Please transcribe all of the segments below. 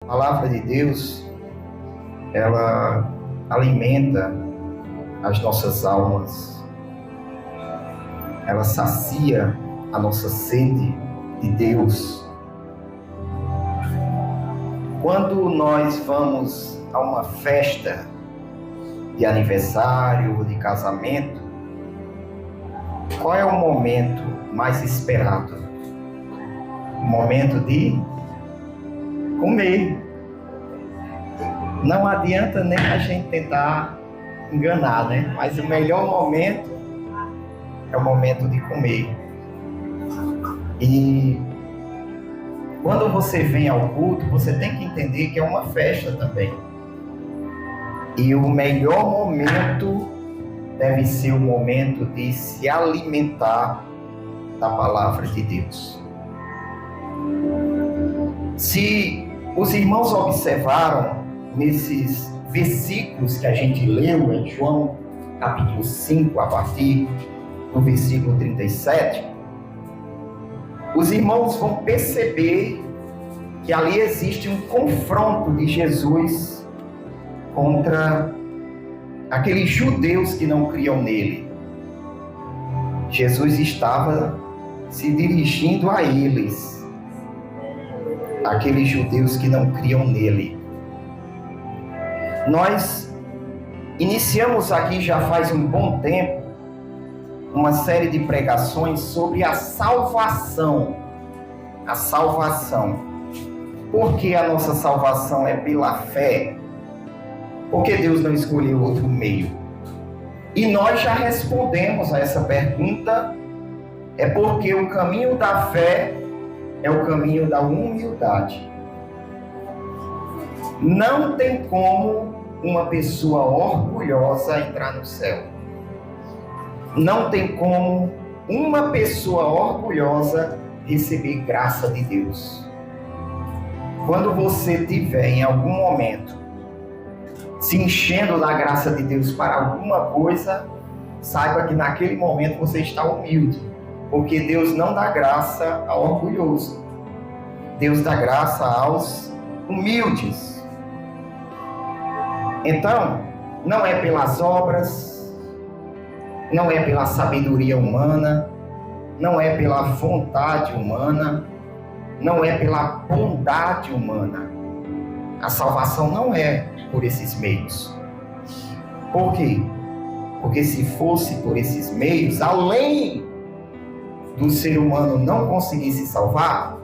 A palavra de Deus, ela alimenta as nossas almas, ela sacia a nossa sede de Deus. Quando nós vamos a uma festa de aniversário ou de casamento, qual é o momento mais esperado? O momento de comer. Não adianta nem a gente tentar enganar, né? Mas o melhor momento é o momento de comer. E quando você vem ao culto, você tem que entender que é uma festa também. E o melhor momento deve ser o momento de se alimentar da palavra de Deus. Se os irmãos observaram nesses versículos que a gente leu em João capítulo 5, a partir do versículo 37, os irmãos vão perceber que ali existe um confronto de Jesus contra aqueles judeus que não criam nele. Jesus estava se dirigindo a eles, aqueles judeus que não criam nele. Nós iniciamos aqui já faz um bom tempo uma série de pregações sobre a salvação. A salvação. Por que a nossa salvação é pela fé? Porque Deus não escolheu outro meio. E nós já respondemos a essa pergunta. É porque o caminho da fé é o caminho da humildade. Não tem como uma pessoa orgulhosa entrar no céu. Não tem como uma pessoa orgulhosa receber graça de Deus. Quando você tiver em algum momento se enchendo da graça de Deus para alguma coisa, saiba que naquele momento você está humilde, porque Deus não dá graça ao orgulhoso. Deus dá graça aos humildes. Então, não é pelas obras, não é pela sabedoria humana, não é pela vontade humana, não é pela bondade humana. A salvação não é por esses meios. Por quê? Porque se fosse por esses meios, além do ser humano não conseguir se salvar,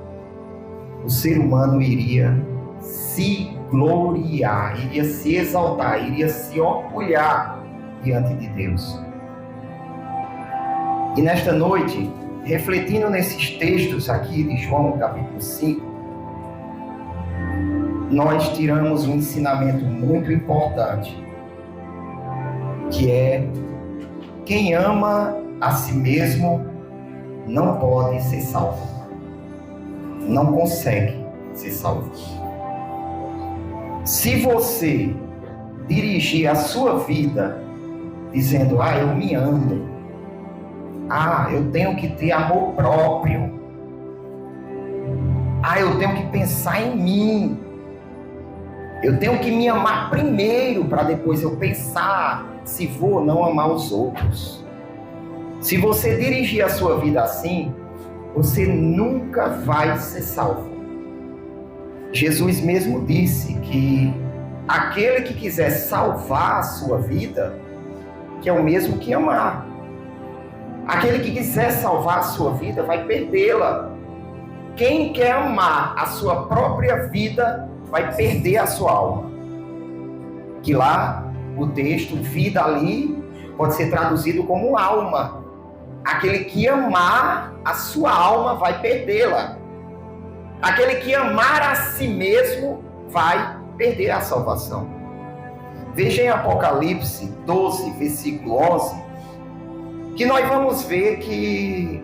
o ser humano iria se gloriar, iria se exaltar, iria se orgulhar diante de Deus. E nesta noite, refletindo nesses textos aqui de João capítulo 5, nós tiramos um ensinamento muito importante, que é: quem ama a si mesmo não pode ser salvo. Não consegue ser salvo. Se você dirigir a sua vida dizendo: eu me amo, eu tenho que ter amor próprio, eu tenho que pensar em mim, eu tenho que me amar primeiro para depois eu pensar se vou ou não amar os outros. Se você dirigir a sua vida assim, você nunca vai ser salvo. Jesus mesmo disse que aquele que quiser salvar a sua vida, que é o mesmo que amar. Aquele que quiser salvar a sua vida vai perdê-la. Quem quer amar a sua própria vida vai perder a sua alma. Que lá, o texto vida ali pode ser traduzido como alma. Aquele que amar a sua alma vai perdê-la. Aquele que amar a si mesmo vai perder a salvação. Veja em Apocalipse 12, versículo 11, que nós vamos ver que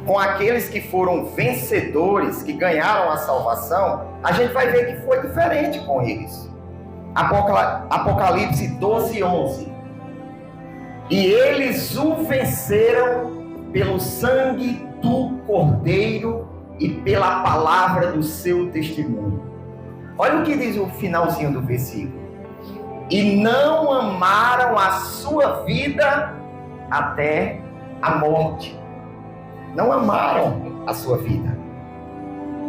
com aqueles que foram vencedores, que ganharam a salvação, a gente vai ver que foi diferente com eles. Apocalipse 12, 11. E eles o venceram pelo sangue do Cordeiro e pela palavra do seu testemunho. Olha o que diz o finalzinho do versículo. E não amaram a sua vida até a morte. Não amaram a sua vida.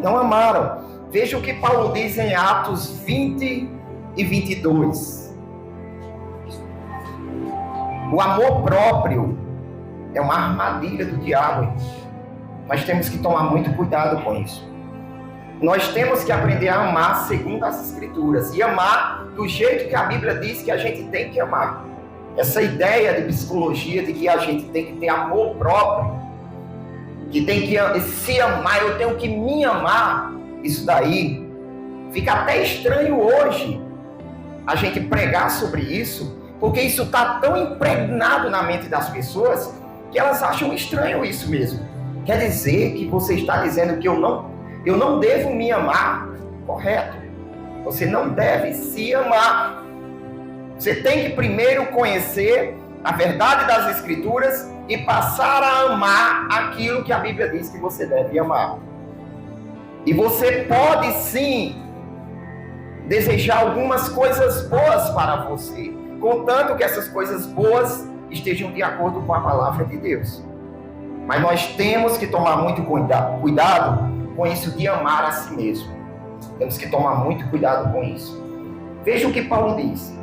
Não amaram. Veja o que Paulo diz em Atos 20 e 22. O amor próprio é uma armadilha do diabo. Nós temos que tomar muito cuidado com isso. Nós temos que aprender a amar segundo as Escrituras. E amar do jeito que a Bíblia diz que a gente tem que amar. Essa ideia de psicologia de que a gente tem que ter amor próprio, que tem que se amar, eu tenho que me amar, isso daí fica até estranho hoje a gente pregar sobre isso, porque isso está tão impregnado na mente das pessoas que elas acham estranho isso mesmo. Quer dizer que você está dizendo que eu não devo me amar? Correto. Você não deve se amar. Você tem que primeiro conhecer a verdade das Escrituras e passar a amar aquilo que a Bíblia diz que você deve amar. E você pode sim desejar algumas coisas boas para você, contanto que essas coisas boas estejam de acordo com a palavra de Deus. Mas nós temos que tomar muito cuidado com isso de amar a si mesmo. Temos que tomar muito cuidado com isso. Veja o que Paulo diz.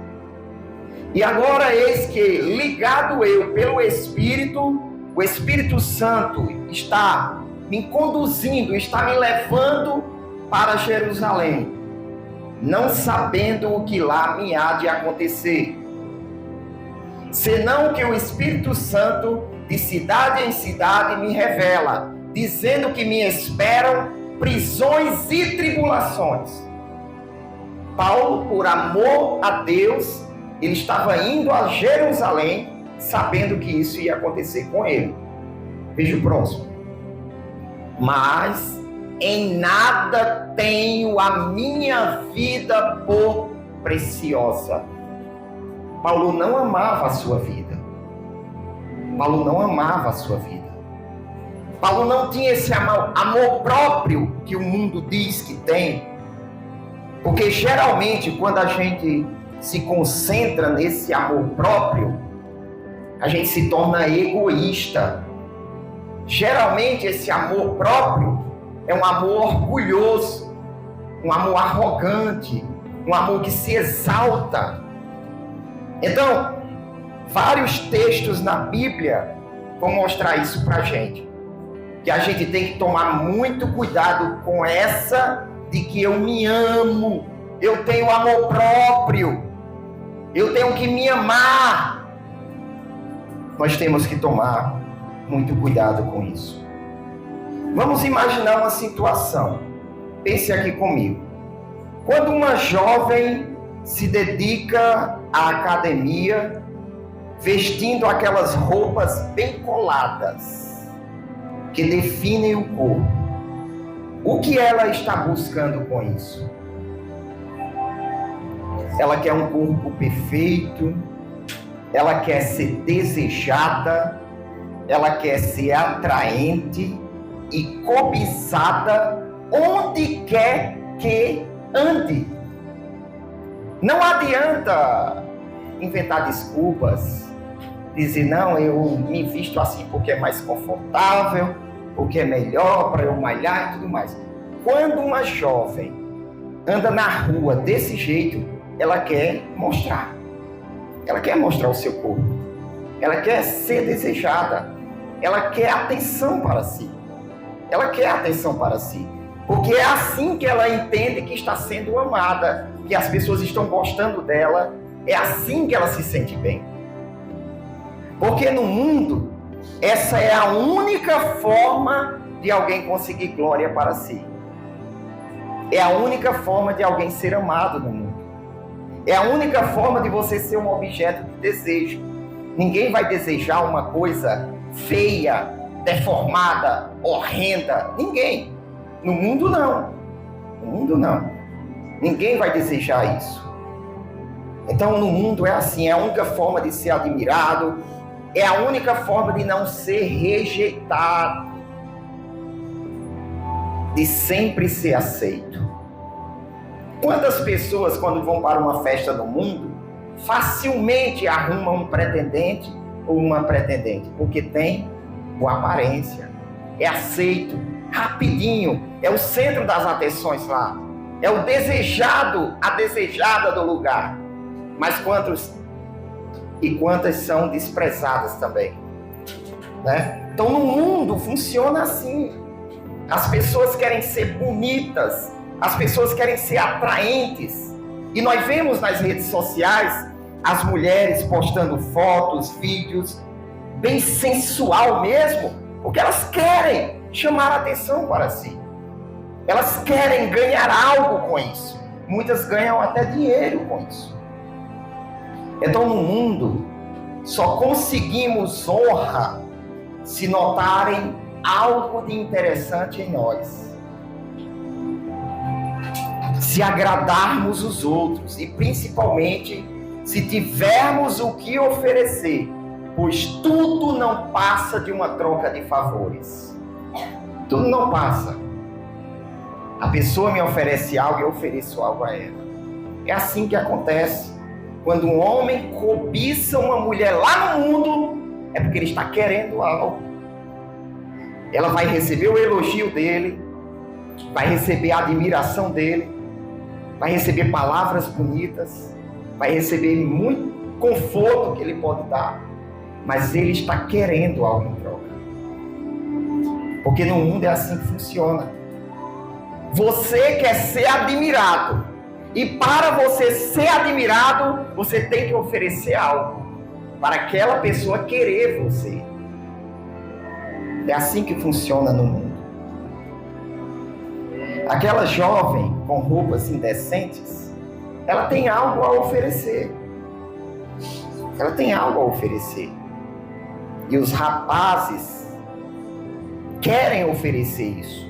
E agora eis que, ligado eu pelo Espírito, o Espírito Santo está me conduzindo, está me levando para Jerusalém, não sabendo o que lá me há de acontecer, senão que o Espírito Santo, de cidade em cidade, me revela, dizendo que me esperam prisões e tribulações. Paulo, por amor a Deus, ele estava indo a Jerusalém, sabendo que isso ia acontecer com ele. Veja o próximo. Mas em nada tenho a minha vida por preciosa. Paulo não amava a sua vida. Paulo não amava a sua vida. Paulo não tinha esse amor próprio que o mundo diz que tem. Porque geralmente quando a gente se concentra nesse amor próprio, a gente se torna egoísta. Geralmente esse amor próprio é um amor orgulhoso, um amor arrogante, um amor que se exalta. Então, vários textos na Bíblia vão mostrar isso pra gente. Que a gente tem que tomar muito cuidado com essa de que eu me amo, eu tenho amor próprio, eu tenho que me amar. Nós temos que tomar muito cuidado com isso. Vamos imaginar uma situação. Pense aqui comigo. Quando uma jovem se dedica à academia, vestindo aquelas roupas bem coladas, que definem o corpo, o que ela está buscando com isso? Ela quer um corpo perfeito, ela quer ser desejada, ela quer ser atraente e cobiçada onde quer que ande. Não adianta inventar desculpas, dizer, não, eu me visto assim porque é mais confortável, porque é melhor para eu malhar e tudo mais. Quando uma jovem anda na rua desse jeito, ela quer mostrar. Ela quer mostrar o seu corpo. Ela quer ser desejada. Ela quer atenção para si. Ela quer atenção para si. Porque é assim que ela entende que está sendo amada, que as pessoas estão gostando dela. É assim que ela se sente bem. Porque no mundo, essa é a única forma de alguém conseguir glória para si. É a única forma de alguém ser amado no mundo. É a única forma de você ser um objeto de desejo. Ninguém vai desejar uma coisa feia, deformada, horrenda. Ninguém. No mundo não. No mundo não. Ninguém vai desejar isso. Então no mundo é assim, é a única forma de ser admirado, é a única forma de não ser rejeitado. de sempre ser aceito. Quantas pessoas, quando vão para uma festa no mundo, facilmente arrumam um pretendente ou uma pretendente, porque tem boa aparência, é aceito, rapidinho, é o centro das atenções lá, é o desejado, a desejada do lugar. Mas quantas são desprezadas também, né? Então no mundo funciona assim. As pessoas querem ser bonitas, as pessoas querem ser atraentes. E nós vemos nas redes sociais as mulheres postando fotos, vídeos, bem sensual mesmo, porque elas querem chamar a atenção para si. Elas querem ganhar algo com isso. Muitas ganham até dinheiro com isso. Então no mundo só conseguimos honra se notarem algo de interessante em nós. Se agradarmos os outros e principalmente se tivermos o que oferecer, pois tudo não passa de uma troca de favores. Tudo não passa. A pessoa me oferece algo e eu ofereço algo a ela. É assim que acontece. Quando um homem cobiça uma mulher lá no mundo, é porque ele está querendo algo. Ela vai receber o elogio dele, vai receber a admiração dele, vai receber palavras bonitas, vai receber muito conforto que ele pode dar, mas ele está querendo algo em troca. Porque no mundo é assim que funciona. Você quer ser admirado, e para você ser admirado, você tem que oferecer algo para aquela pessoa querer você. É assim que funciona no mundo. Aquela jovem com roupas indecentes, ela tem algo a oferecer. Ela tem algo a oferecer. E os rapazes querem oferecer isso.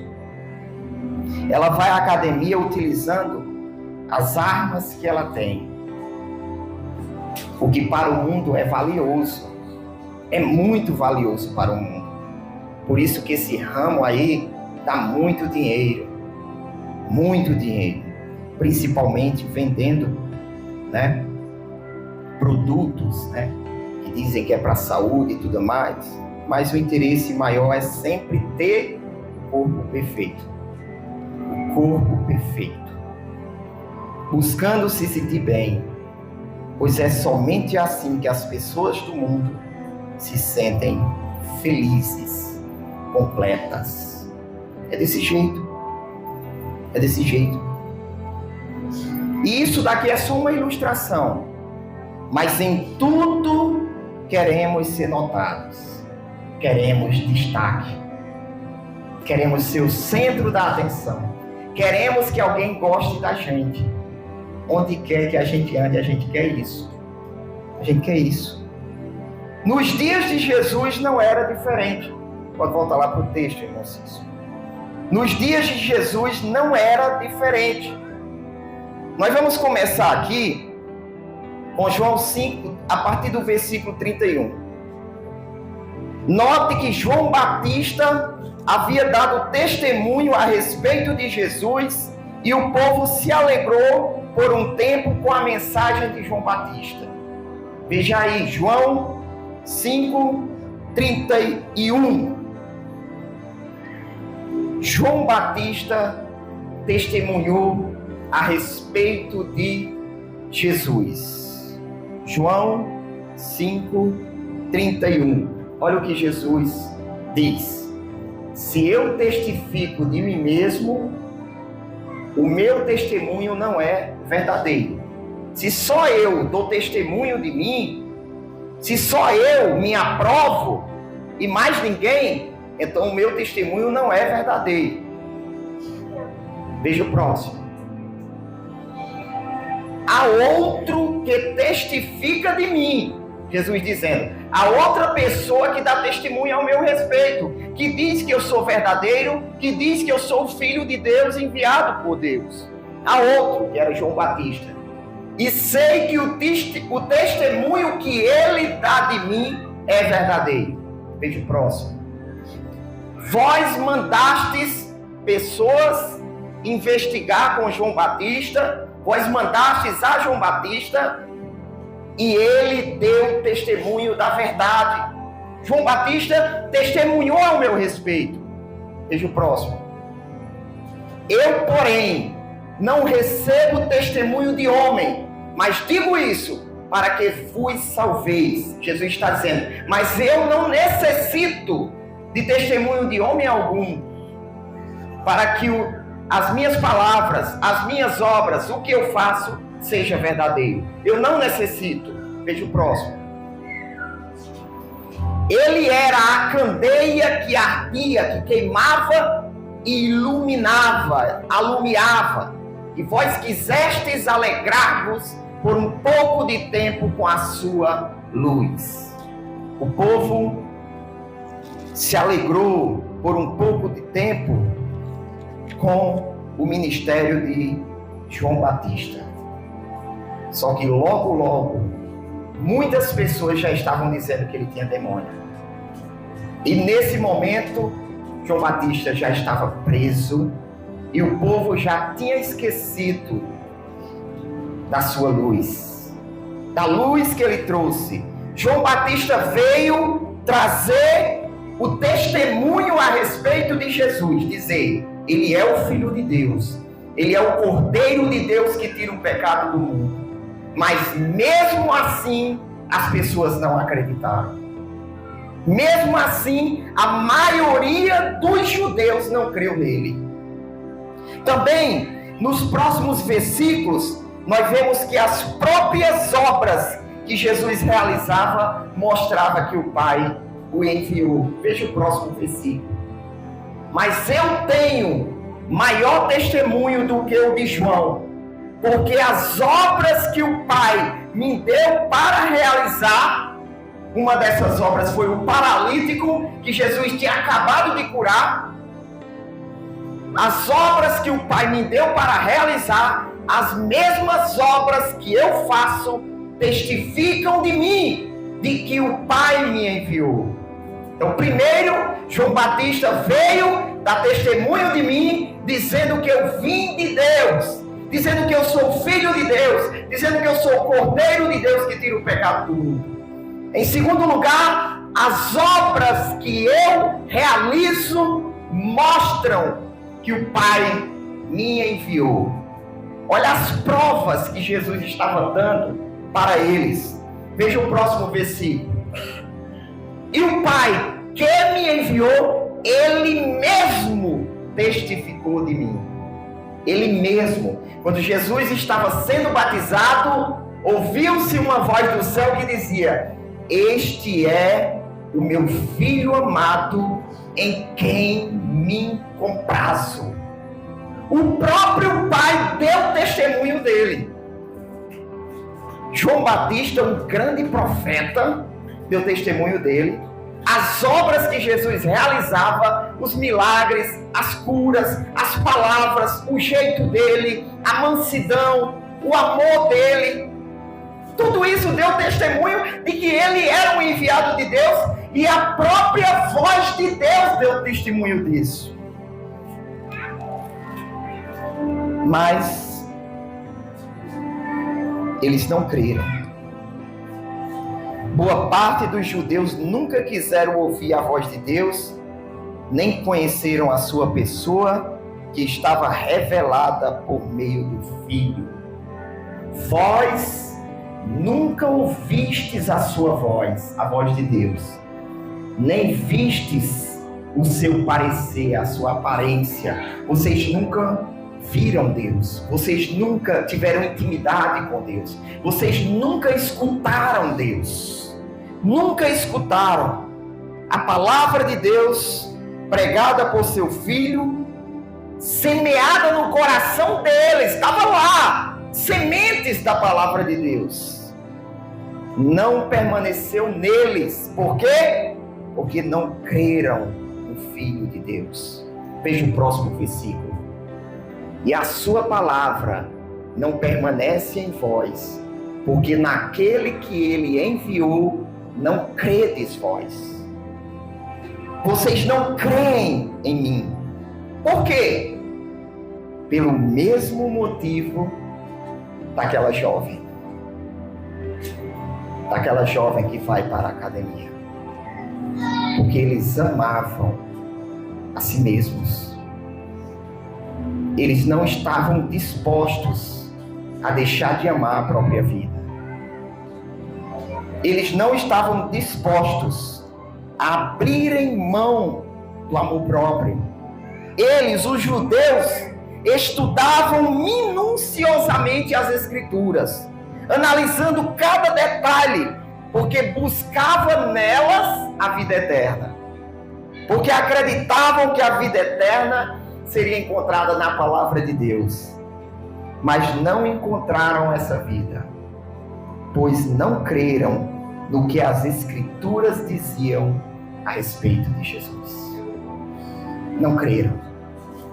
Ela vai à academia utilizando as armas que ela tem. O que para o mundo é valioso. É muito valioso para o mundo. Por isso que esse ramo aí dá muito dinheiro. Muito dinheiro. Principalmente vendendo, né, produtos, né, que dizem que é para a saúde e tudo mais. Mas o interesse maior é sempre ter o corpo perfeito. O corpo perfeito. Buscando se sentir bem. Pois é somente assim que as pessoas do mundo se sentem felizes, completas. É desse jeito. É desse jeito. E isso daqui é só uma ilustração. Mas em tudo queremos ser notados. Queremos destaque. Queremos ser o centro da atenção. Queremos que alguém goste da gente. Onde quer que a gente ande, a gente quer isso. A gente quer isso. Nos dias de Jesus não era diferente. Pode voltar lá para o texto, irmão Cício. Nos dias de Jesus não era diferente. Nós vamos começar aqui com João 5, a partir do versículo 31. Note que João Batista havia dado testemunho a respeito de Jesus e o povo se alegrou por um tempo com a mensagem de João Batista. Veja aí, João 5, 31. João Batista testemunhou a respeito de Jesus. João 5, 31. Olha o que Jesus diz. Se eu testifico de mim mesmo, o meu testemunho não é verdadeiro. Se só eu dou testemunho de mim, se só eu me aprovo e mais ninguém, então o meu testemunho não é verdadeiro. Veja o próximo. Há outro que testifica de mim. Jesus dizendo, há outra pessoa que dá testemunho ao meu respeito, que diz que eu sou verdadeiro, que diz que eu sou o Filho de Deus enviado por Deus. Há outro, que era João Batista. E sei que o testemunho que ele dá de mim é verdadeiro. Veja o próximo. Vós mandastes pessoas investigar com João Batista, vós mandastes a João Batista, e ele deu testemunho da verdade. João Batista testemunhou ao meu respeito. Veja o próximo. Eu, porém, não recebo testemunho de homem, mas digo isso para que vos salveis. Jesus está dizendo, mas eu não necessito de testemunho de homem algum, para que as minhas palavras, as minhas obras, o que eu faço, seja verdadeiro. Eu não necessito. Veja o próximo. Ele era a candeia que ardia, que queimava e iluminava, alumiava. E vós quisestes alegrar-vos por um pouco de tempo com a sua luz. O povo se alegrou por um pouco de tempo com o ministério de João Batista. Só que logo, muitas pessoas já estavam dizendo que ele tinha demônio. E nesse momento, João Batista já estava preso e o povo já tinha esquecido da sua luz, da luz que ele trouxe. João Batista veio trazer o testemunho a respeito de Jesus, dizer, ele é o Filho de Deus, ele é o Cordeiro de Deus que tira o pecado do mundo. Mas mesmo assim, as pessoas não acreditaram. Mesmo assim, a maioria dos judeus não creu nele. Também, nos próximos versículos, nós vemos que as próprias obras que Jesus realizava mostrava que o Pai o enviou. Veja o próximo versículo. Mas eu tenho maior testemunho do que o de João, porque as obras que o Pai me deu para realizar, uma dessas obras foi o paralítico que Jesus tinha acabado de curar. As obras que o Pai me deu para realizar, as mesmas obras que eu faço, testificam de mim, de que o Pai me enviou. Então, primeiro, João Batista veio dar testemunho de mim, dizendo que eu vim de Deus, dizendo que eu sou filho de Deus, dizendo que eu sou o Cordeiro de Deus que tira o pecado do mundo. Em segundo lugar, as obras que eu realizo mostram que o Pai me enviou. Olha as provas que Jesus estava dando para eles. Veja o próximo versículo. E o Pai que me enviou, Ele mesmo testificou de mim. Ele mesmo. Quando Jesus estava sendo batizado, ouviu-se uma voz do céu que dizia: este é o meu Filho amado, em quem me comprazo. O próprio Pai deu testemunho dele. João Batista, um grande profeta, deu testemunho dele. As obras que Jesus realizava, os milagres, as curas, as palavras, o jeito dele, a mansidão, o amor dele, tudo isso deu testemunho de que ele era um enviado de Deus, e a própria voz de Deus deu testemunho disso. Mas eles não creram. Boa parte dos judeus nunca quiseram ouvir a voz de Deus, nem conheceram a sua pessoa, que estava revelada por meio do Filho. Vós nunca ouvistes a sua voz, a voz de Deus, nem vistes o seu parecer, a sua aparência. Vocês nunca viram Deus, vocês nunca tiveram intimidade com Deus, vocês nunca escutaram Deus, nunca escutaram a palavra de Deus pregada por seu Filho, semeada no coração deles, estava lá, sementes da palavra de Deus. Não permaneceu neles. Por quê? Porque não creram no Filho de Deus. Veja o próximo versículo. E a sua palavra não permanece em vós, porque naquele que ele enviou não credes vós. Vocês não creem em mim. Por quê? Pelo mesmo motivo daquela jovem. Daquela jovem que vai para a academia. Porque eles amavam a si mesmos. Eles não estavam dispostos a deixar de amar a própria vida. Eles não estavam dispostos a abrirem mão do amor próprio. Eles, os judeus, estudavam minuciosamente as Escrituras, analisando cada detalhe, porque buscavam nelas a vida eterna. Porque acreditavam que a vida eterna seria encontrada na palavra de Deus. Mas não encontraram essa vida, pois não creram no que as Escrituras diziam a respeito de Jesus. Não creram.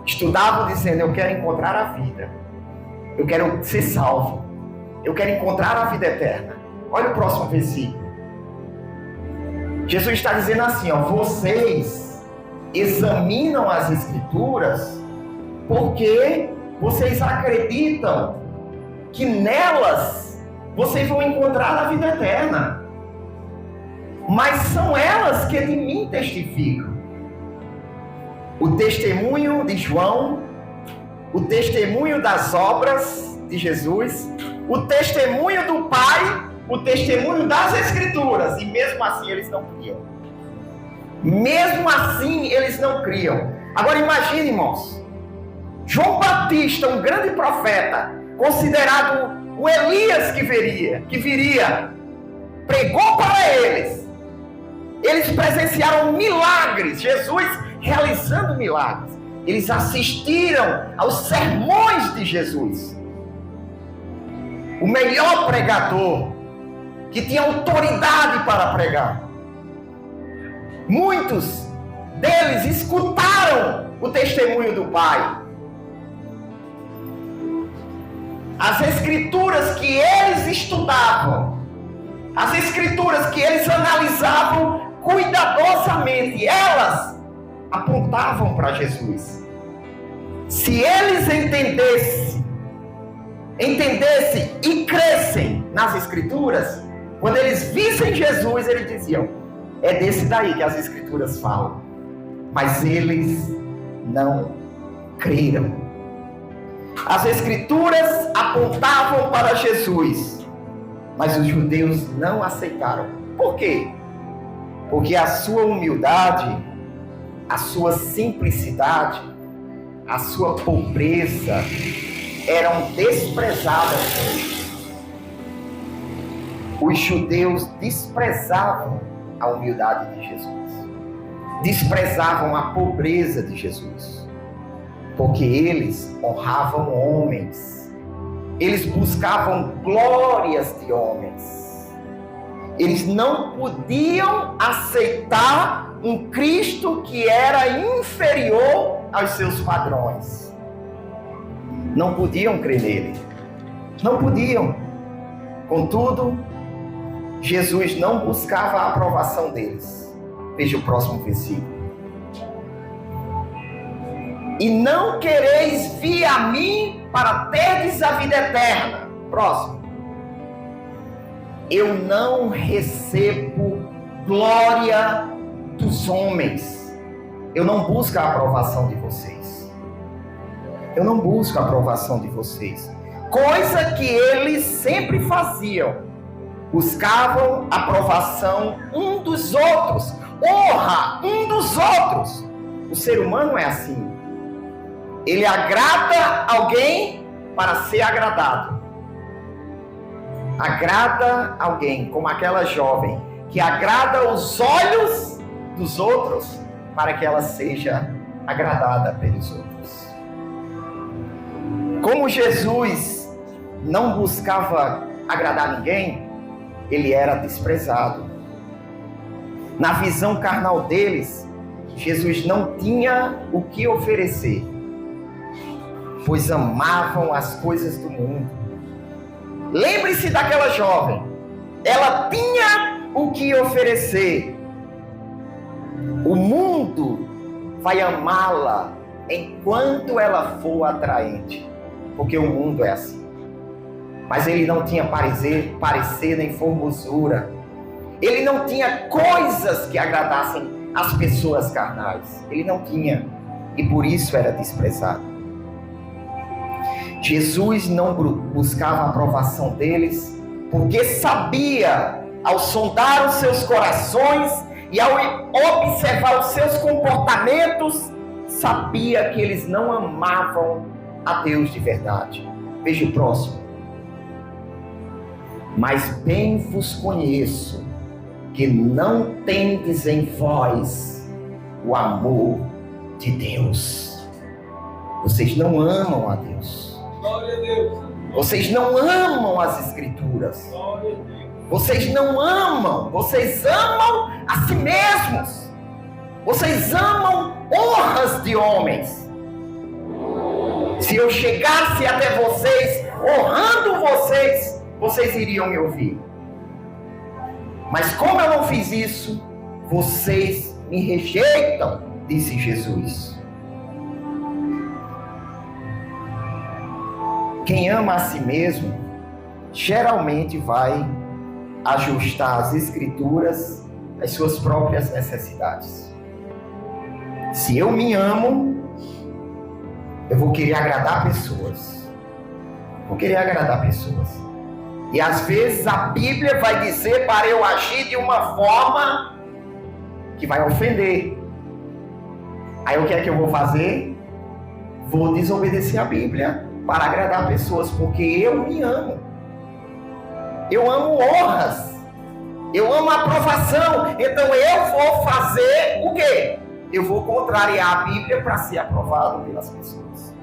Estudavam dizendo: eu quero encontrar a vida, eu quero ser salvo, eu quero encontrar a vida eterna. Olha o próximo versículo. Jesus está dizendo assim, vocês examinam as Escrituras porque vocês acreditam que nelas vocês vão encontrar a vida eterna. Mas são elas que de mim testificam. O testemunho de João, o testemunho das obras de Jesus, o testemunho do Pai, o testemunho das Escrituras. E mesmo assim eles não criam. Mesmo assim eles não criam. Agora imagine, irmãos, João Batista, um grande profeta, considerado o Elias que viria, pregou para eles. Eles presenciaram milagres, Jesus realizando milagres. Eles assistiram aos sermões de Jesus. O melhor pregador, que tinha autoridade para pregar. Muitos deles escutaram o testemunho do Pai. As Escrituras que eles estudavam, as Escrituras que eles analisavam cuidadosamente, elas apontavam para Jesus. Se eles entendessem e crescem nas Escrituras, quando eles vissem Jesus, eles diziam: é desse daí que as Escrituras falam. Mas eles não creram. As Escrituras apontavam para Jesus, mas os judeus não aceitaram. Por quê? Porque a sua humildade, a sua simplicidade, a sua pobreza eram desprezadas. Os judeus desprezavam a humildade de Jesus, desprezavam a pobreza de Jesus, porque eles honravam homens, eles buscavam glórias de homens. Eles não podiam aceitar um Cristo que era inferior aos seus padrões. Não podiam crer nele. Não podiam. Contudo, Jesus não buscava a aprovação deles. Veja o próximo versículo. E não quereis vir a mim para terdes a vida eterna. Próximo. Eu não recebo glória dos homens. Eu não busco a aprovação de vocês. Eu não busco a aprovação de vocês. Coisa que eles sempre faziam. Buscavam aprovação um dos outros. Honra um dos outros. O ser humano é assim. Ele agrada alguém para ser agradado. Agrada alguém, como aquela jovem que agrada os olhos dos outros para que ela seja agradada pelos outros. Como Jesus não buscava agradar ninguém, ele era desprezado. Na visão carnal deles, Jesus não tinha o que oferecer, pois amavam as coisas do mundo. Lembre-se daquela jovem. Ela tinha o que oferecer. O mundo vai amá-la enquanto ela for atraente, porque o mundo é assim. Mas ele não tinha parecer nem formosura. Ele não tinha coisas que agradassem as pessoas carnais. Ele não tinha, e por isso era desprezado. Jesus não buscava a aprovação deles, porque sabia, ao sondar os seus corações e ao observar os seus comportamentos, sabia que eles não amavam a Deus de verdade. Veja o próximo. Mas bem vos conheço, que não tendes em vós o amor de Deus. Vocês não amam a Deus. Glória a Deus. Vocês não amam as Escrituras. Glória a Deus. Vocês não amam. Vocês amam a si mesmos. Vocês amam honras de homens. Se eu chegasse até vocês, honrando vocês, vocês iriam me ouvir. Mas como eu não fiz isso, vocês me rejeitam, disse Jesus. Quem ama a si mesmo, geralmente vai ajustar as Escrituras às suas próprias necessidades. Se eu me amo, eu vou querer agradar pessoas. Vou querer agradar pessoas. E às vezes a Bíblia vai dizer para eu agir de uma forma que vai ofender. Aí o que é que eu vou fazer? Vou desobedecer a Bíblia para agradar pessoas, porque eu me amo. Eu amo honras. Eu amo aprovação. Então eu vou fazer o quê? Eu vou contrariar a Bíblia para ser aprovado pelas pessoas.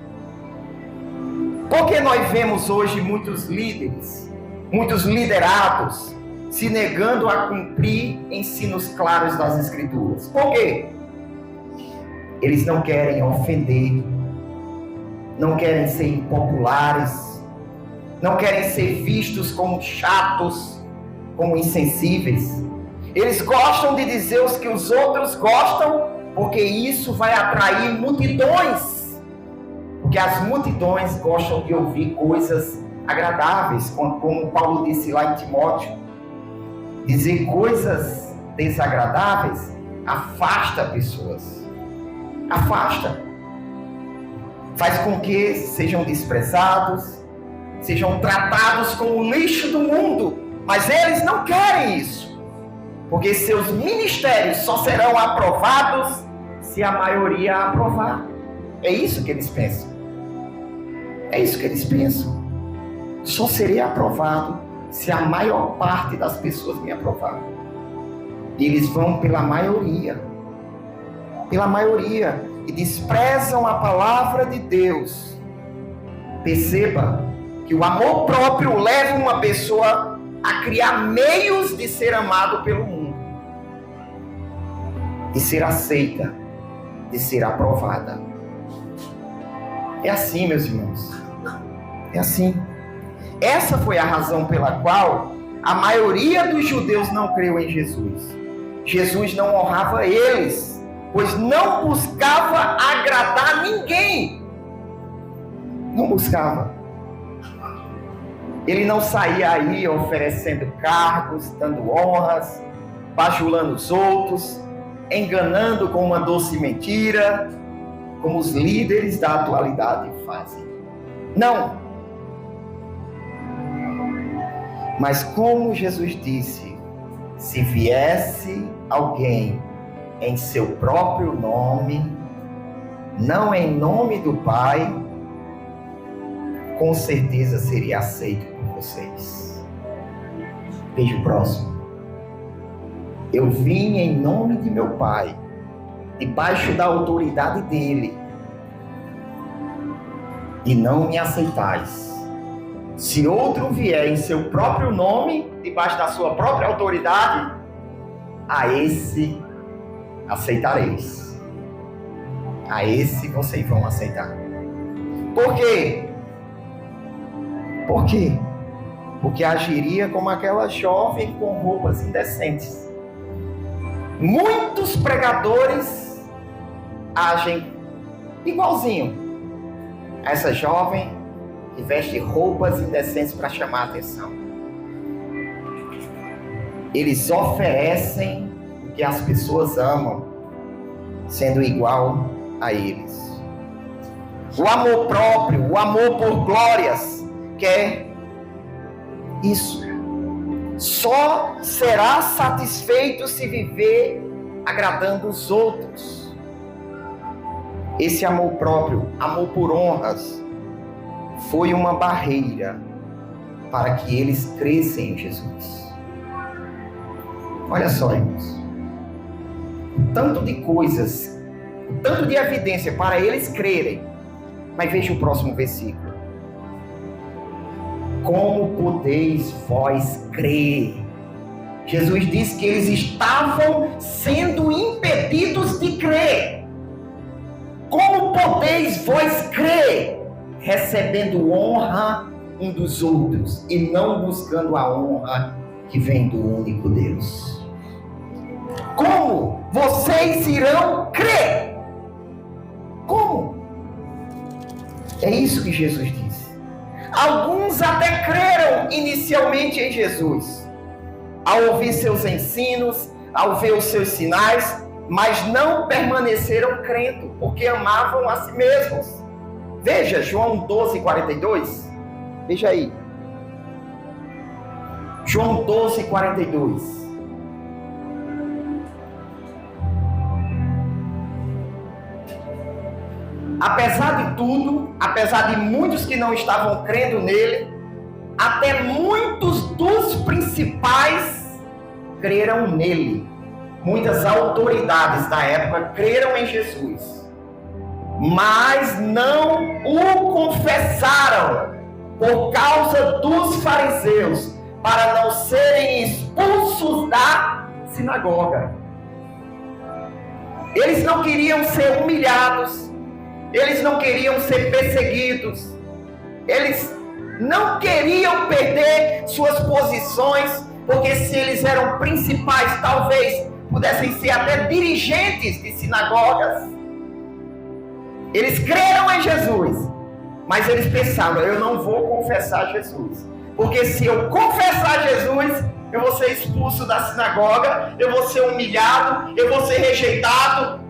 Porque nós vemos hoje muitos líderes, muitos liderados, se negando a cumprir ensinos claros das Escrituras. Por quê? Eles não querem ofender, não querem ser impopulares, não querem ser vistos como chatos, como insensíveis. Eles gostam de dizer o que os outros gostam, porque isso vai atrair multidões. Porque as multidões gostam de ouvir coisas agradáveis, como Paulo disse lá em Timóteo. Dizer coisas desagradáveis afasta pessoas. Afasta. Faz com que sejam desprezados, sejam tratados como lixo do mundo. Mas eles não querem isso. Porque seus ministérios só serão aprovados se a maioria aprovar. É isso que eles pensam. É isso que eles pensam. Só serei aprovado se a maior parte das pessoas me aprovar. E eles vão pela maioria. Pela maioria. E desprezam a palavra de Deus. Perceba que o amor próprio leva uma pessoa a criar meios de ser amado pelo mundo. De ser aceita. De ser aprovada. É assim, meus irmãos. É assim. Essa foi a razão pela qual a maioria dos judeus não creu em Jesus. Jesus não honrava eles, pois não buscava agradar ninguém. Não buscava. Ele não saía aí oferecendo cargos, dando honras, bajulando os outros, enganando com uma doce mentira, como os líderes da atualidade fazem. Não. Mas como Jesus disse, se viesse alguém em seu próprio nome, não em nome do Pai, com certeza seria aceito por vocês. Veja o próximo. Eu vim em nome de meu Pai, debaixo da autoridade dele, e não me aceitais. Se outro vier em seu próprio nome, debaixo da sua própria autoridade, a esse aceitareis. A esse vocês vão aceitar. Por quê? Por quê? Porque agiria como aquela jovem com roupas indecentes. Muitos pregadores agem igualzinho a essa jovem que veste roupas indecentes para chamar a atenção. Eles oferecem o que as pessoas amam, sendo igual a eles. O amor próprio, o amor por glórias, quer isso. Só será satisfeito se viver agradando os outros. Esse amor próprio, amor por honras, foi uma barreira para que eles crescem em Jesus. Olha só, irmãos. O tanto de coisas, o tanto de evidência para eles crerem. Mas veja o próximo versículo. Como podeis vós crer? Jesus disse que eles estavam sendo impedidos de crer. Como podeis vós crer? Recebendo honra um dos outros e não buscando a honra que vem do único Deus. Como vocês irão crer? Como? É isso que Jesus disse. Alguns até creram inicialmente em Jesus, ao ouvir seus ensinos, ao ver os seus sinais, mas não permaneceram crendo, porque amavam a si mesmos. Veja João 12:42. Veja aí. João 12:42. Apesar de tudo, apesar de muitos que não estavam crendo nele, até muitos dos principais creram nele. Muitas autoridades da época creram em Jesus, mas não o confessaram por causa dos fariseus, para não serem expulsos da sinagoga. Eles não queriam ser humilhados, eles não queriam ser perseguidos, eles não queriam perder suas posições, porque se eles eram principais, talvez pudessem ser até dirigentes de sinagogas. Eles creram em Jesus, mas eles pensaram: eu não vou confessar Jesus, porque se eu confessar Jesus, eu vou ser expulso da sinagoga, eu vou ser humilhado, eu vou ser rejeitado,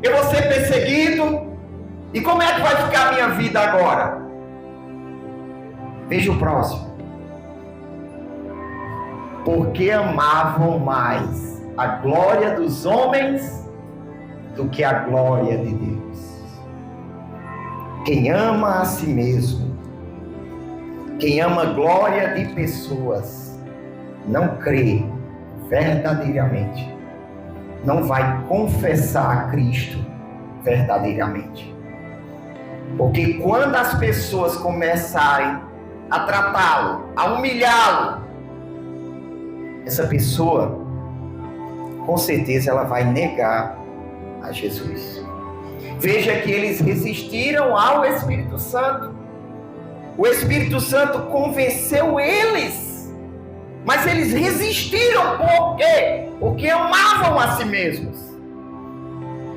eu vou ser perseguido. E como é que vai ficar a minha vida agora? Veja o próximo. Porque amavam mais a glória dos homens do que a glória de Deus. Quem ama a si mesmo, quem ama a glória de pessoas, não crê verdadeiramente, não vai confessar a Cristo verdadeiramente. Porque quando as pessoas começarem a tratá-lo, a humilhá-lo, essa pessoa, com certeza, ela vai negar a Jesus. Veja que eles resistiram ao Espírito Santo. O Espírito Santo convenceu eles, mas eles resistiram. Por quê? Porque amavam a si mesmos,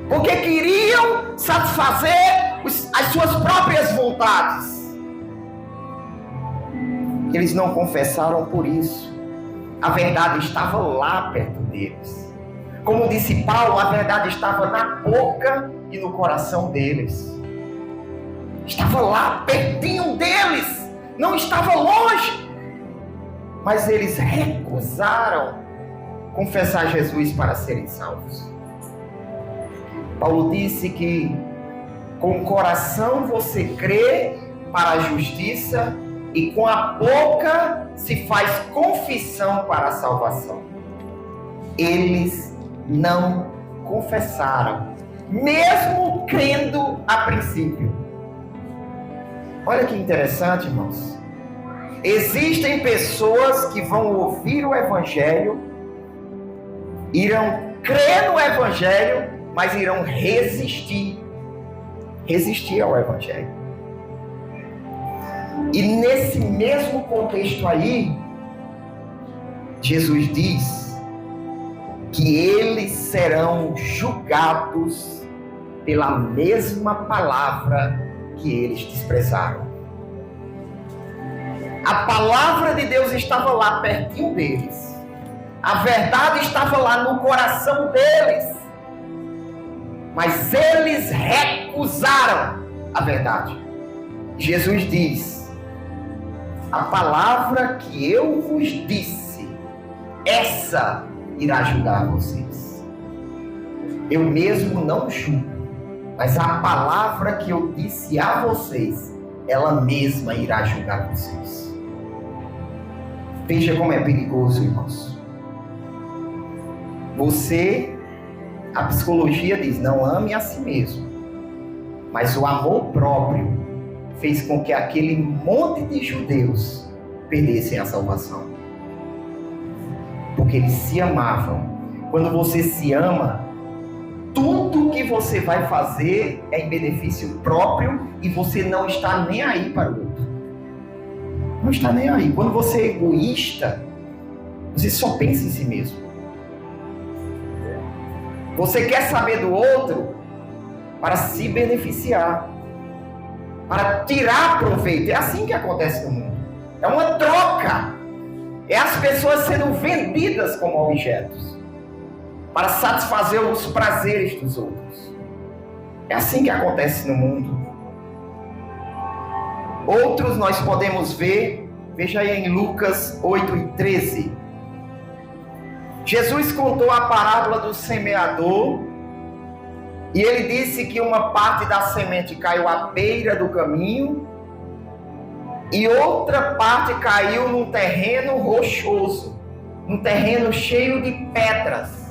porque queriam satisfazer as suas próprias vontades. Eles não confessaram por isso. A verdade estava lá perto deles. Como disse Paulo, a verdade estava na boca e no coração deles. Estava lá, pertinho deles. Não estava longe. Mas eles recusaram confessar Jesus para serem salvos. Paulo disse que com o coração você crê para a justiça e com a boca se faz confissão para a salvação. Eles não confessaram, mesmo crendo a princípio. Olha que interessante, irmãos. Existem pessoas que vão ouvir o Evangelho, irão crer no Evangelho, mas irão resistir ao Evangelho. E nesse mesmo contexto aí, Jesus diz que eles serão julgados pela mesma palavra que eles desprezaram. A palavra de Deus estava lá pertinho deles. A verdade estava lá no coração deles. Mas eles recusaram a verdade. Jesus diz: a palavra que eu vos disse, essa irá julgar vocês. Eu mesmo não julgo, mas a palavra que eu disse a vocês, ela mesma irá julgar vocês. Veja como é perigoso, irmãos. A psicologia diz, não ame a si mesmo. Mas o amor próprio fez com que aquele monte de judeus perdessem a salvação. Porque eles se amavam. Quando você se ama, tudo que você vai fazer é em benefício próprio e você não está nem aí para o outro. Não está nem aí. Quando você é egoísta, você só pensa em si mesmo. Você quer saber do outro para se beneficiar, para tirar proveito. É assim que acontece no mundo. É uma troca. É as pessoas sendo vendidas como objetos para satisfazer os prazeres dos outros. É assim que acontece no mundo. Outros nós podemos ver, veja aí em Lucas 8:13. Jesus contou a parábola do semeador e ele disse que uma parte da semente caiu à beira do caminho e outra parte caiu num terreno rochoso, num terreno cheio de pedras.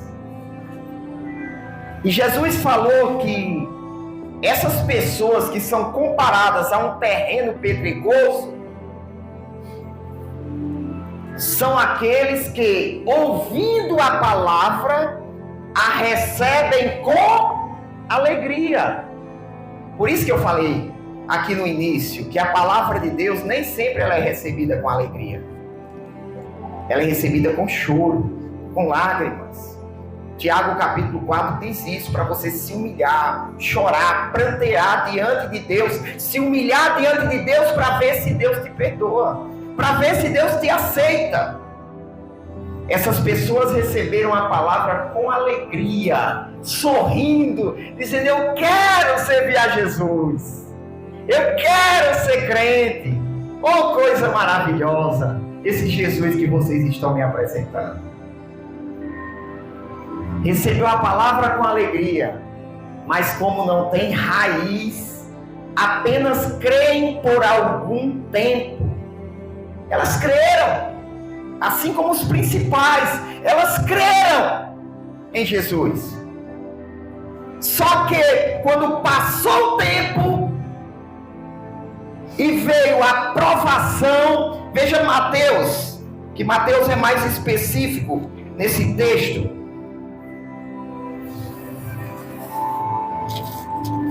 E Jesus falou que essas pessoas que são comparadas a um terreno pedregoso são aqueles que, ouvindo a palavra, a recebem com alegria. Por isso que eu falei aqui no início que a palavra de Deus nem sempre ela é recebida com alegria. Ela é recebida com choro, com lágrimas. Tiago capítulo 4 diz isso, para você se humilhar, chorar, prantear diante de Deus, se humilhar diante de Deus para ver se Deus te perdoa, para ver se Deus te aceita. Essas pessoas receberam a palavra com alegria, sorrindo, dizendo: eu quero servir a Jesus, eu quero ser crente. Oh, coisa maravilhosa, esse Jesus que vocês estão me apresentando. Recebeu a palavra com alegria, mas como não tem raiz, apenas creem por algum tempo. Elas creram, assim como os principais, elas creram em Jesus. Só que quando passou o tempo e veio a provação, veja Mateus, que Mateus é mais específico nesse texto.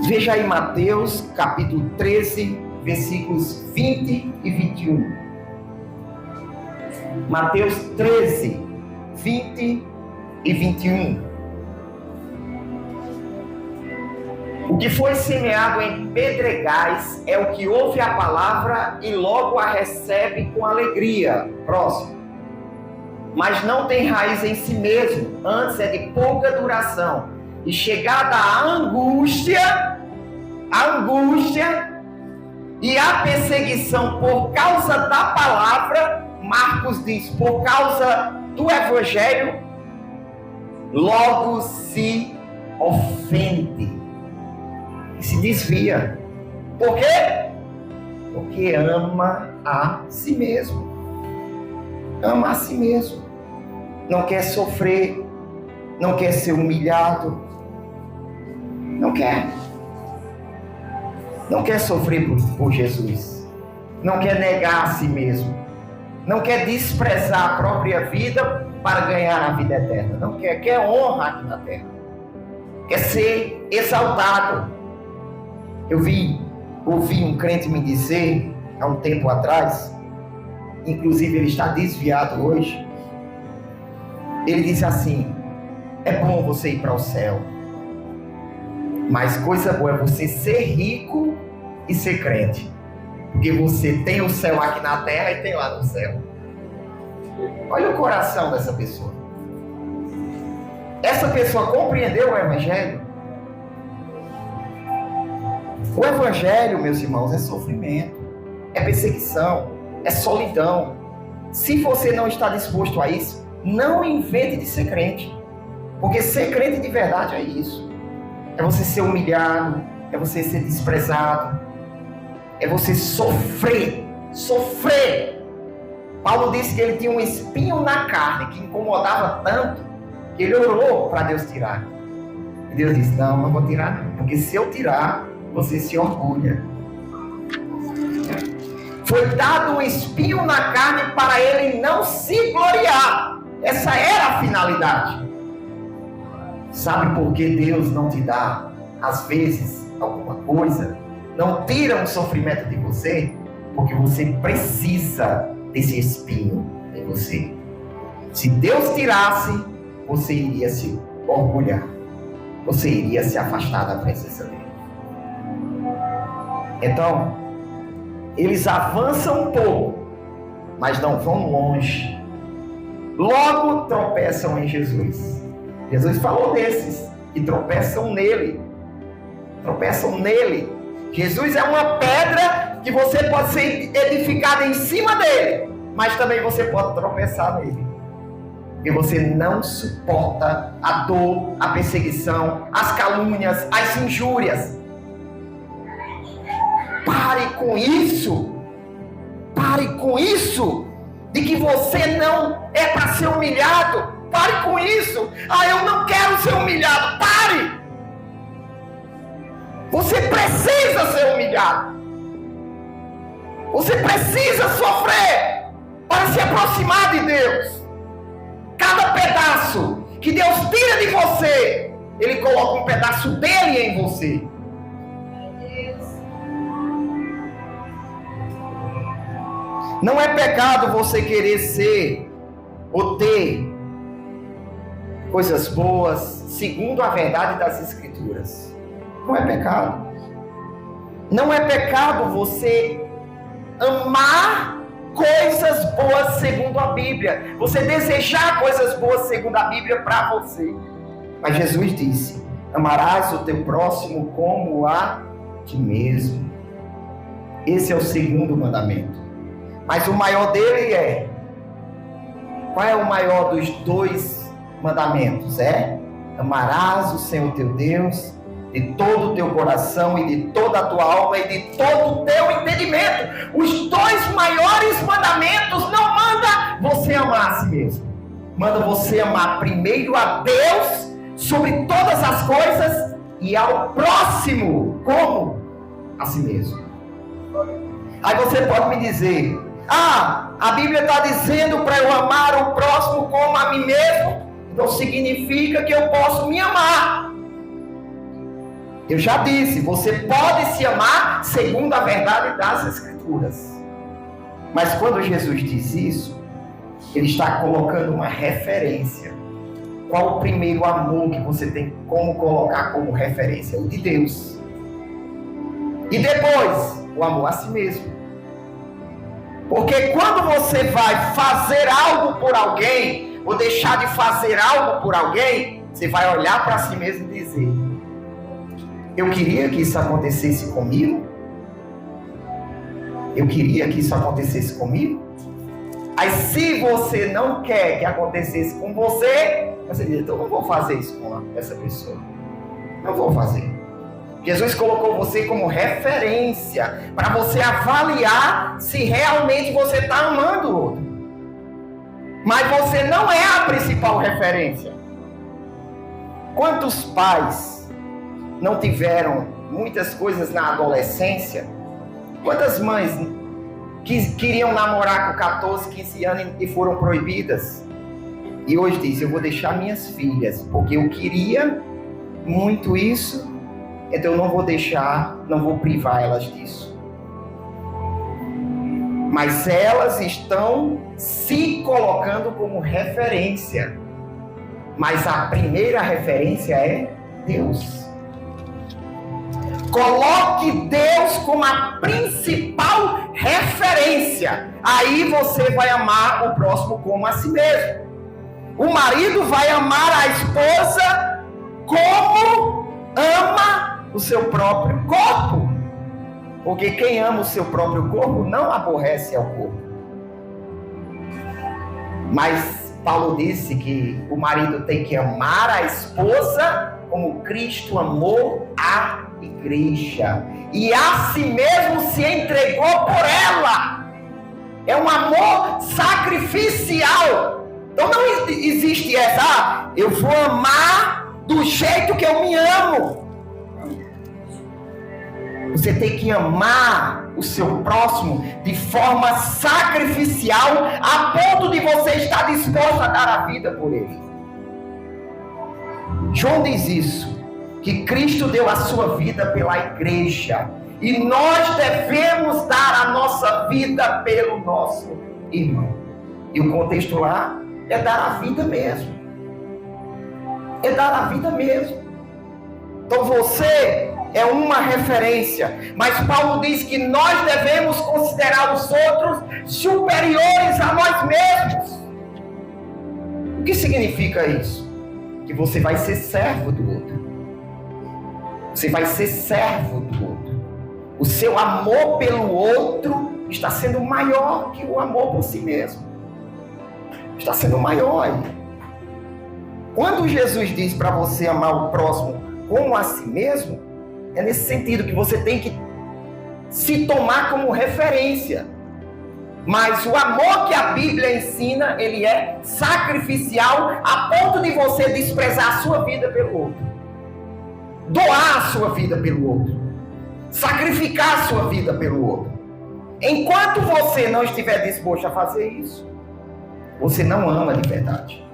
Veja aí Mateus capítulo 13, versículos 20 e 21. Mateus 13, 20 e 21. O que foi semeado em pedregais é o que ouve a palavra e logo a recebe com alegria. Próximo. Mas não tem raiz em si mesmo, antes é de pouca duração. E chegada a angústia e a perseguição por causa da palavra, Marcos diz, por causa do evangelho, logo se ofende e se desvia. Por quê? Porque ama a si mesmo. Ama a si mesmo. Não quer sofrer, não quer ser humilhado, não quer. Não quer sofrer por Jesus. Não quer negar a si mesmo. Não quer desprezar a própria vida para ganhar a vida eterna. Não quer. Quer honra aqui na terra. Quer ser exaltado. Eu ouvi um crente me dizer, há um tempo atrás, inclusive ele está desviado hoje. Ele disse assim: é bom você ir para o céu. Mas coisa boa é você ser rico e ser crente. Porque você tem o céu aqui na terra e tem lá no céu. Olha o coração dessa pessoa. Essa pessoa compreendeu o Evangelho? O Evangelho, meus irmãos, é sofrimento, é perseguição, é solidão. Se você não está disposto a isso, não invente de ser crente. Porque ser crente de verdade é isso. É você ser humilhado, é você ser desprezado, é você sofrer. Paulo disse que ele tinha um espinho na carne que incomodava tanto que ele orou para Deus tirar. E Deus disse: não vou tirar não, porque se eu tirar, você se orgulha. Foi dado um espinho na carne para ele não se gloriar. Essa era a finalidade. Sabe por que Deus não te dá, às vezes, alguma coisa? Não tira um sofrimento de você? Porque você precisa desse espinho em você. Se Deus tirasse, você iria se orgulhar. Você iria se afastar da presença dele. Então, eles avançam um pouco, mas não vão longe. Logo tropeçam em Jesus. Jesus falou desses que tropeçam nele. Jesus é uma pedra que você pode ser edificado em cima dele, mas também você pode tropeçar nele. Porque você não suporta a dor, a perseguição, as calúnias, as injúrias. Pare com isso, de que você não é para ser humilhado. Pare com isso. Eu não quero ser humilhado. Pare. Você precisa ser humilhado. Você precisa sofrer para se aproximar de Deus. Cada pedaço que Deus tira de você, Ele coloca um pedaço dele em você. Não é pecado você querer ser ou ter coisas boas segundo a verdade das Escrituras. Não é pecado. Não é pecado você amar coisas boas segundo a Bíblia. Você desejar coisas boas segundo a Bíblia para você. Mas Jesus disse: amarás o teu próximo como a ti mesmo. Esse é o segundo mandamento. Mas o maior dele é... Qual é o maior dos dois mandamentos? Amarás o Senhor teu Deus de todo o teu coração e de toda a tua alma e de todo o teu entendimento. Os dois maiores mandamentos não manda você amar a si mesmo. Manda você amar primeiro a Deus sobre todas as coisas e ao próximo como a si mesmo. Aí você pode me dizer: a Bíblia está dizendo para eu amar o próximo como a mim mesmo, então significa que eu posso me amar. Eu já disse, você pode se amar segundo a verdade das Escrituras. Mas quando Jesus diz isso, Ele está colocando uma referência. Qual o primeiro amor que você tem como colocar como referência? O de Deus. E depois, o amor a si mesmo. Porque quando você vai fazer algo por alguém, ou deixar de fazer algo por alguém, você vai olhar para si mesmo e dizer: eu queria que isso acontecesse comigo? Eu queria que isso acontecesse comigo? Aí se você não quer que acontecesse com você, você diz: então eu não vou fazer isso com essa pessoa. Não vou fazer. Jesus colocou você como referência para você avaliar se realmente você está amando o outro. Mas você não é a principal referência. Quantos pais não tiveram muitas coisas na adolescência? Quantas mães que queriam namorar com 14, 15 anos e foram proibidas? E hoje diz: eu vou deixar minhas filhas, porque eu queria muito isso, então eu não vou deixar, não vou privar elas disso. Mas elas estão se colocando como referência. Mas a primeira referência é Deus. Coloque Deus como a principal referência. Aí você vai amar o próximo como a si mesmo. O marido vai amar a esposa como ama o seu próprio corpo. Porque quem ama o seu próprio corpo não aborrece ao corpo. Mas Paulo disse que o marido tem que amar a esposa como Cristo amou a igreja. E a si mesmo se entregou por ela. É um amor sacrificial. Então não existe essa, eu vou amar do jeito que eu me amo. Você tem que amar o seu próximo de forma sacrificial, a ponto de você estar disposto a dar a vida por ele. João diz isso, que Cristo deu a sua vida pela igreja, e nós devemos dar a nossa vida pelo nosso irmão. E o contexto lá é dar a vida mesmo. É dar a vida mesmo. Então você é uma referência, mas Paulo diz que nós devemos considerar os outros superiores a nós mesmos. O que significa isso? Que você vai ser servo do outro. Você vai ser servo do outro. O seu amor pelo outro está sendo maior que o amor por si mesmo. Está sendo maior. Quando Jesus diz para você amar o próximo como a si mesmo, é nesse sentido que você tem que se tomar como referência. Mas o amor que a Bíblia ensina, ele é sacrificial a ponto de você desprezar a sua vida pelo outro. Doar a sua vida pelo outro. Sacrificar a sua vida pelo outro. Enquanto você não estiver disposto a fazer isso, você não ama de verdade.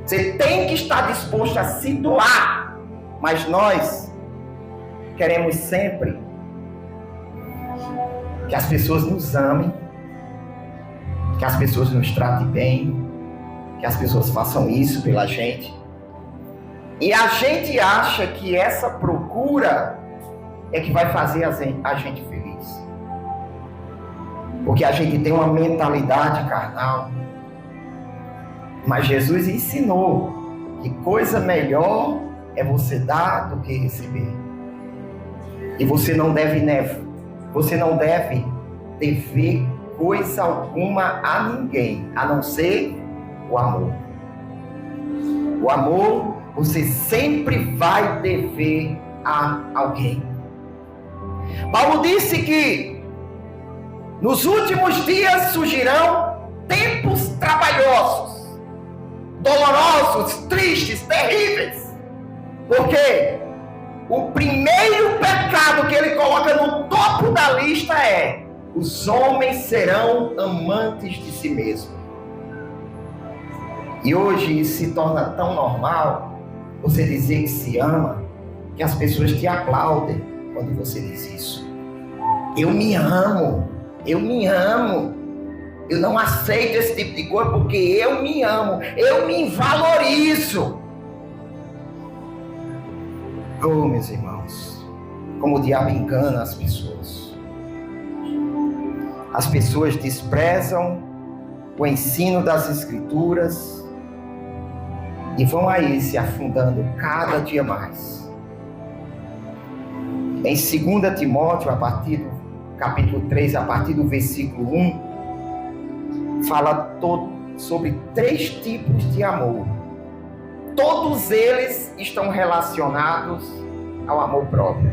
Você tem que estar disposto a se doar. Mas nós queremos sempre que as pessoas nos amem, que as pessoas nos tratem bem, que as pessoas façam isso pela gente. E a gente acha que essa procura é que vai fazer a gente feliz. Porque a gente tem uma mentalidade carnal. Mas Jesus ensinou que coisa melhor é você dar do que receber. E você não deve dever coisa alguma a ninguém, a não ser o amor. O amor você sempre vai dever a alguém. Paulo disse que nos últimos dias surgirão tempos trabalhosos, dolorosos, tristes, terríveis. Porque o primeiro pecado que ele coloca no topo da lista é: os homens serão amantes de si mesmos. E hoje se torna tão normal você dizer que se ama, que as pessoas te aplaudem quando você diz isso. Eu me amo, eu me amo. Eu não aceito esse tipo de coisa porque eu me amo, eu me valorizo. Oh, meus irmãos, como o diabo engana as pessoas. As pessoas desprezam o ensino das Escrituras e vão aí se afundando cada dia mais. Em 2 Timóteo, a partir do capítulo 3, a partir do versículo 1, fala sobre 3 tipos de amor. Todos eles estão relacionados ao amor próprio.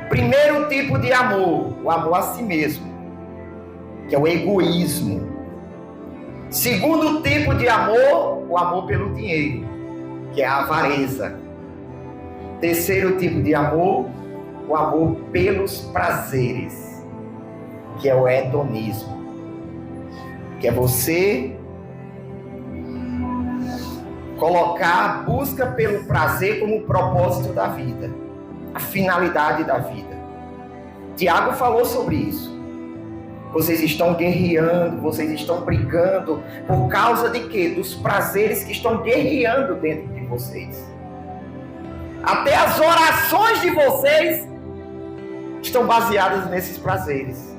Primeiro tipo de amor, o amor a si mesmo, que é o egoísmo. Segundo tipo de amor, o amor pelo dinheiro, que é a avareza. Terceiro tipo de amor, o amor pelos prazeres, que é o hedonismo, que é você colocar a busca pelo prazer como o propósito da vida, a finalidade da vida. Tiago falou sobre isso. Vocês estão guerreando, vocês estão brigando por causa de quê? Dos prazeres que estão guerreando dentro de vocês. Até as orações de vocês estão baseadas nesses prazeres.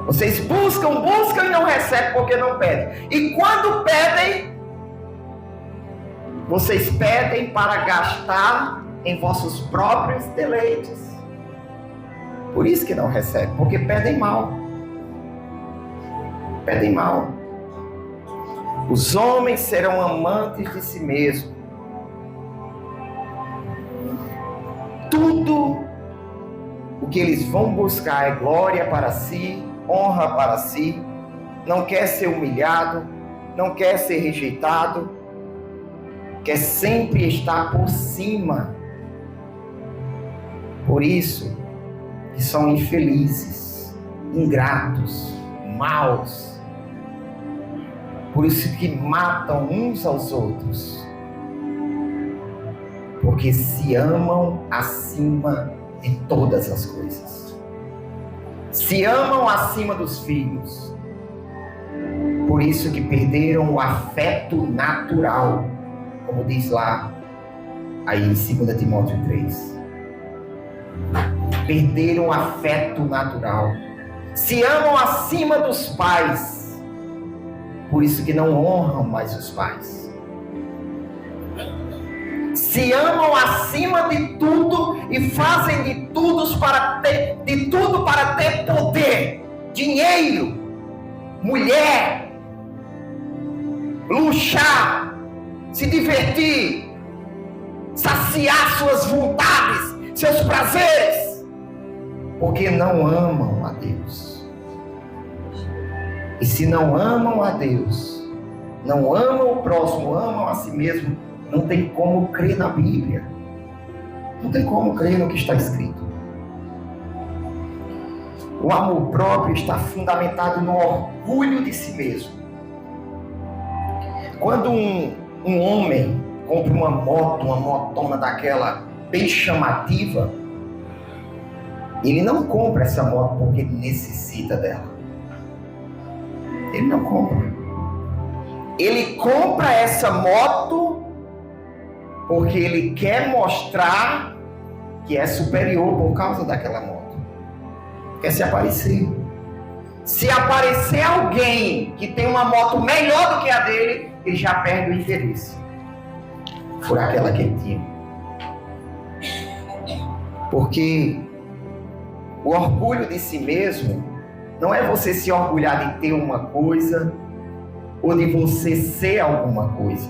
Vocês buscam e não recebem porque não pedem. E quando pedem, vocês pedem para gastar em vossos próprios deleites. Por isso que não recebem, porque pedem mal. Pedem mal. Os homens serão amantes de si mesmos. Tudo o que eles vão buscar é glória para si, honra para si, não quer ser humilhado, não quer ser rejeitado, quer sempre estar por cima. Por isso que são infelizes, ingratos, maus. Por isso que matam uns aos outros. Porque se amam acima de todas as coisas. Se amam acima dos filhos. Por isso que perderam o afeto natural, como diz lá aí em 2 Timóteo 3. Perderam o afeto natural. Se amam acima dos pais. Por isso que não honram mais os pais. Se amam acima de tudo e fazem de tudo para ter poder, dinheiro, mulher, luxar, se divertir, saciar suas vontades, seus prazeres, porque não amam a Deus. E se não amam a Deus, não amam o próximo, amam a si mesmo, não tem como crer na Bíblia. Não tem como crer no que está escrito. O amor próprio está fundamentado no orgulho de si mesmo. Quando um homem compra uma moto, uma motona daquela bem chamativa, ele não compra essa moto porque ele necessita dela. Ele não compra. Ele compra essa moto porque ele quer mostrar que é superior por causa daquela moto. Quer se aparecer. Se aparecer alguém que tem uma moto melhor do que a dele, ele já perde o interesse por aquela que ele tinha. Porque o orgulho de si mesmo não é você se orgulhar de ter uma coisa ou de você ser alguma coisa.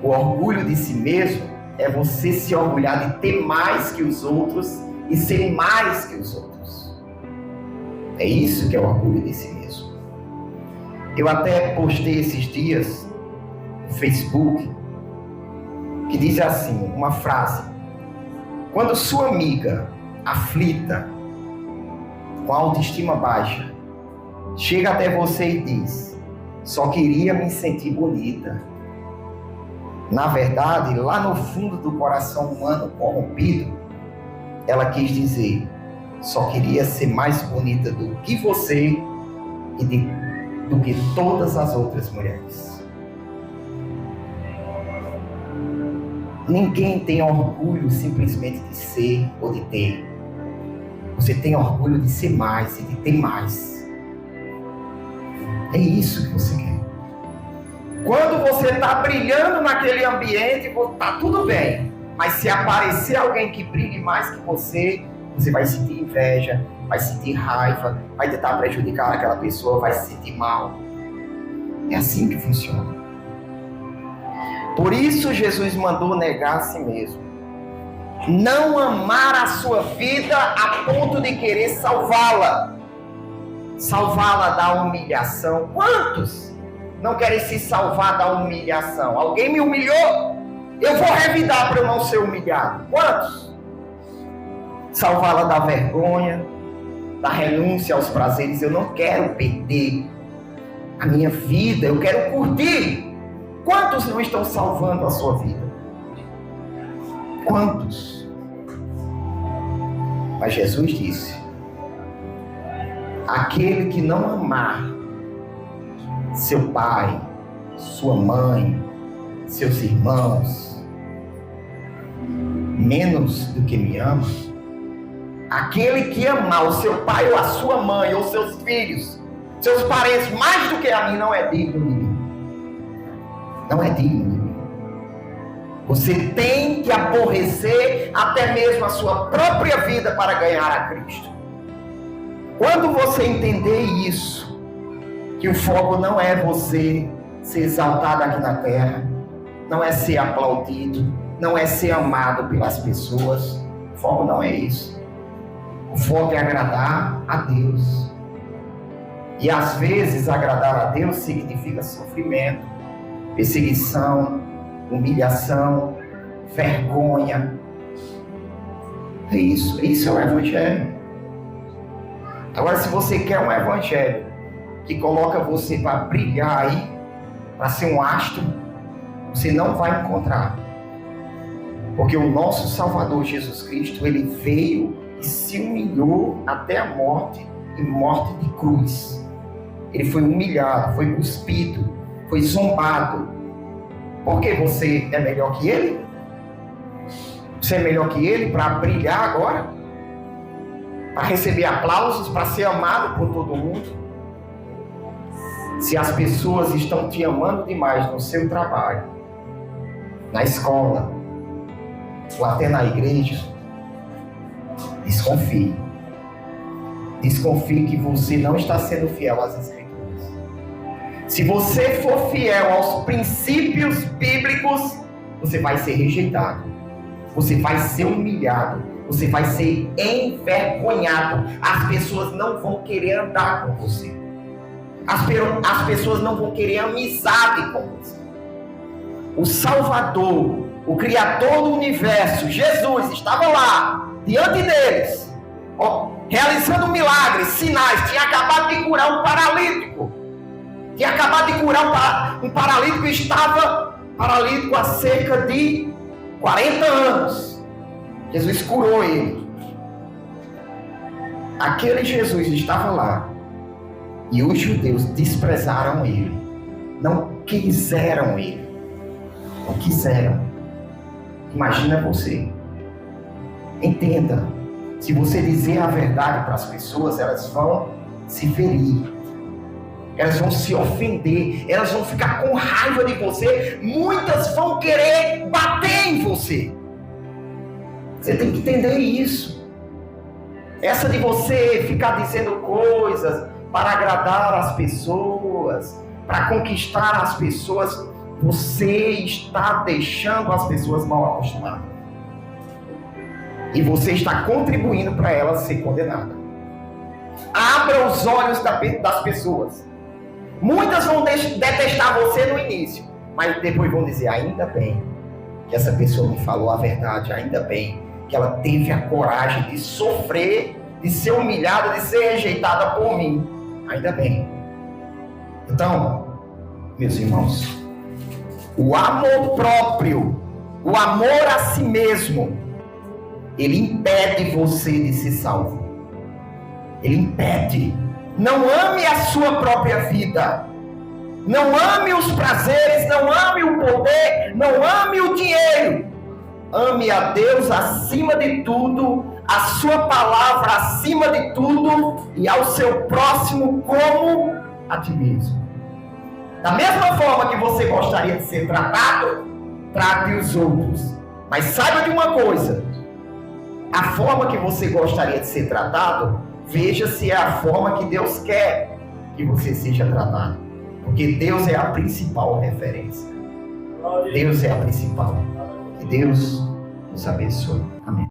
O orgulho de si mesmo é você se orgulhar de ter mais que os outros e ser mais que os outros. É isso que é o orgulho de si mesmo. Eu até postei esses dias no Facebook que diz assim, uma frase: quando sua amiga aflita, com autoestima baixa, chega até você e diz: só queria me sentir bonita. Na verdade, lá no fundo do coração humano corrompido, ela quis dizer: só queria ser mais bonita do que você e do que todas as outras mulheres. Ninguém tem orgulho simplesmente de ser ou de ter. Você tem orgulho de ser mais e de ter mais. É isso que você quer. Quando você está brilhando naquele ambiente, está tudo bem. Mas se aparecer alguém que brilhe mais que você, você vai sentir inveja, vai sentir raiva, vai tentar prejudicar aquela pessoa, vai se sentir mal. É assim que funciona. Por isso Jesus mandou negar a si mesmo. Não amar a sua vida a ponto de querer salvá-la. Salvá-la da humilhação. Quantos não querem se salvar da humilhação? Alguém me humilhou? Eu vou revidar para eu não ser humilhado. Quantos? Salvá-la da vergonha, da renúncia aos prazeres. Eu não quero perder a minha vida, eu quero curtir. Quantos não estão salvando a sua vida? Quantos? Mas Jesus disse: aquele que não amar seu pai, sua mãe, seus irmãos, menos do que me ama, aquele que amar o seu pai ou a sua mãe ou seus filhos, seus parentes mais do que a mim, não é digno de mim. Não é digno de mim. Você tem que aborrecer até mesmo a sua própria vida para ganhar a Cristo. Quando você entender isso, que o foco não é você ser exaltado aqui na terra, não é ser aplaudido, não é ser amado pelas pessoas, o foco não é isso. O foco é agradar a Deus. E às vezes agradar a Deus significa sofrimento, perseguição, humilhação, vergonha. É isso. Isso é o Evangelho. Agora, se você quer um Evangelho que coloca você para brilhar aí, para ser um astro, você não vai encontrar. Porque o nosso Salvador Jesus Cristo, ele veio e se humilhou até a morte, e morte de cruz. Ele foi humilhado, foi cuspido, foi zombado. Por que você é melhor que ele? Você é melhor que ele para brilhar agora? Para receber aplausos, para ser amado por todo mundo? Se as pessoas estão te amando demais no seu trabalho, na escola, ou até na igreja, desconfie. Desconfie que você não está sendo fiel às Escrituras. Se você for fiel aos princípios bíblicos, você vai ser rejeitado. Você vai ser humilhado. Você vai ser envergonhado. As pessoas não vão querer andar com você. As pessoas não vão querer amizade com você. O Salvador, o Criador do Universo, Jesus, estava lá, diante deles, realizando milagres, sinais. Tinha acabado de curar um paralítico. Tinha acabado de curar um paralítico que estava paralítico há cerca de 40 anos. Jesus curou ele. Aquele Jesus estava lá. E os judeus desprezaram ele. Não quiseram ele. Não quiseram. Imagina você. Entenda. Se você dizer a verdade para as pessoas, elas vão se ferir. Elas vão se ofender. Elas vão ficar com raiva de você. Muitas vão querer bater em você. Você tem que entender isso. Essa de você ficar dizendo coisas para agradar as pessoas, para conquistar as pessoas, você está deixando as pessoas mal acostumadas. E você está contribuindo para elas ser condenadas. Abra os olhos das pessoas. Muitas vão detestar você no início, mas depois vão dizer: ainda bem que essa pessoa me falou a verdade, ainda bem que ela teve a coragem de sofrer, de ser humilhada, de ser rejeitada por mim. Ainda bem. Então, meus irmãos, o amor próprio, o amor a si mesmo, ele impede você de ser salvo. Ele impede. Não ame a sua própria vida. Não ame os prazeres, não ame o poder, não ame o dinheiro. Ame a Deus acima de tudo, a sua palavra acima de tudo e ao seu próximo como a ti mesmo. Da mesma forma que você gostaria de ser tratado, trate os outros. Mas saiba de uma coisa: a forma que você gostaria de ser tratado, veja se é a forma que Deus quer que você seja tratado. Porque Deus é a principal referência. Deus é a principal. Que Deus nos abençoe.